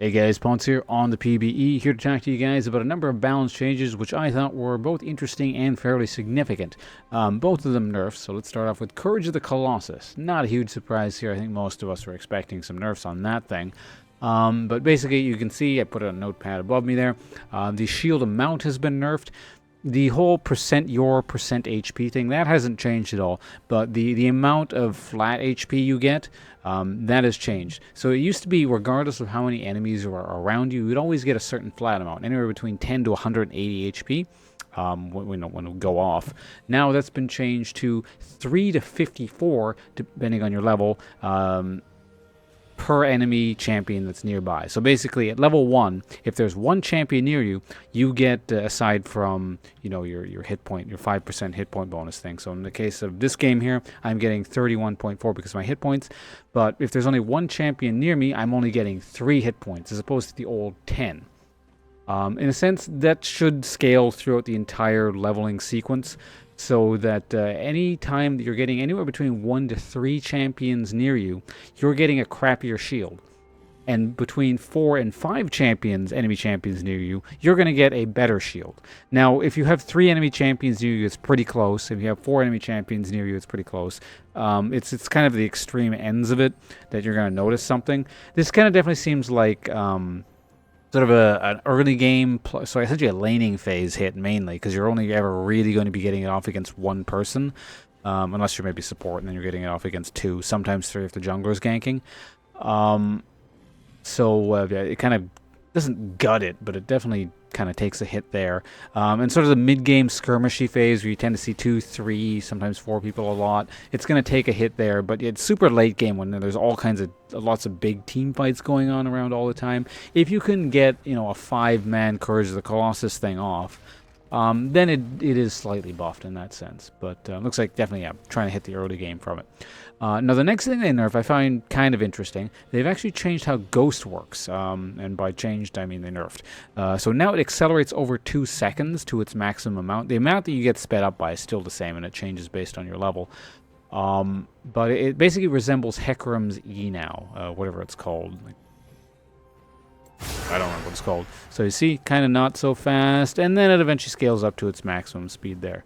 Hey guys, Ponce here on the PBE, here to talk to you guys about a number of balance changes which I thought were both interesting and fairly significant. Both of them nerfs, so let's start off with Courage of the Colossus. Not a huge surprise here, I think most of us were expecting some nerfs on that thing. But basically you can see, I put a notepad above me there, the shield amount has been nerfed. The whole percent HP thing, that hasn't changed at all, but the amount of flat HP you get, that has changed. So it used to be, regardless of how many enemies are around you, you'd always get a certain flat amount, anywhere between 10 to 180 HP. When it would go off. Now that's been changed to 3 to 54, depending on your level, per enemy champion that's nearby. So basically at level 1, if there's one champion near you, you get, aside from, your hit point, your 5% hit point bonus thing. So in the case of this game here, I'm getting 31.4 because of my hit points, but if there's only one champion near me, I'm only getting 3 hit points as opposed to the old 10. In a sense, that should scale throughout the entire leveling sequence, so that any time that you're getting anywhere between 1 to 3 champions near you, you're getting a crappier shield. And between 4 and 5 champions, enemy champions near you, you're going to get a better shield. Now, if you have 3 enemy champions near you, it's pretty close. If you have 4 enemy champions near you, it's pretty close. It's kind of the extreme ends of it that you're going to notice something. This kind of definitely seems like sort of an early game, so essentially a laning phase hit mainly, because you're only ever really going to be getting it off against one person, unless you're maybe support, and then you're getting it off against 2, sometimes 3 if the jungler's ganking. It kind of doesn't gut it, but it definitely kind of takes a hit there. And sort of the mid-game skirmishy phase where you tend to see 2, 3, sometimes 4 people a lot. It's going to take a hit there, but it's super late game when there's all kinds of lots of big team fights going on around all the time. If you can get, a 5-man Courage of the Colossus thing off, then it is slightly buffed in that sense. But looks like definitely, yeah, trying to hit the early game from it. Now, the next thing they nerf I find kind of interesting. They've actually changed how Ghost works. And by changed, I mean they nerfed. So now it accelerates over 2 seconds to its maximum amount. The amount that you get sped up by is still the same, and it changes based on your level. But it basically resembles Hecarim's E now, whatever it's called. I don't remember what it's called. So you see, kind of not so fast, and then it eventually scales up to its maximum speed there.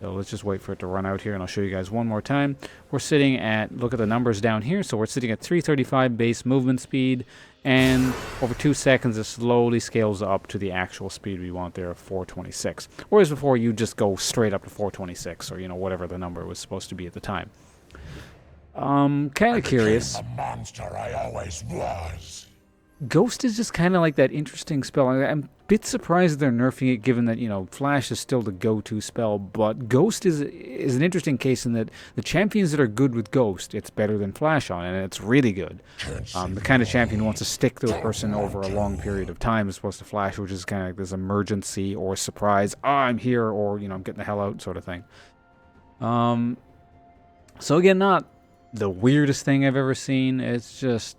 So let's just wait for it to run out here, and I'll show you guys one more time. We're sitting at, look at the numbers down here, so we're sitting at 335 base movement speed, and over 2 seconds it slowly scales up to the actual speed we want there of 426. Whereas before you just go straight up to 426, or whatever the number was supposed to be at the time. Kind of curious. The monster I always was. Ghost is just kind of like that interesting spell. I'm a bit surprised they're nerfing it, given that, Flash is still the go-to spell, but Ghost is an interesting case in that the champions that are good with Ghost, it's better than Flash on, and it's really good. The kind of champion who wants to stick to a person over a long period of time as opposed to Flash, which is kind of like this emergency or surprise, I'm here, or, I'm getting the hell out sort of thing. So again, not the weirdest thing I've ever seen. It's just,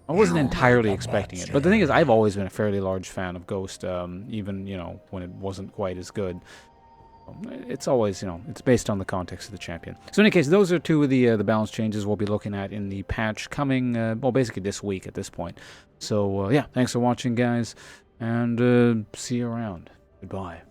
I wasn't entirely expecting it. But the thing is, I've always been a fairly large fan of Ghost, even, when it wasn't quite as good. It's always, it's based on the context of the champion. So in any case, those are 2 of the balance changes we'll be looking at in the patch coming, well, basically this week at this point. So, yeah, thanks for watching, guys, and see you around. Goodbye.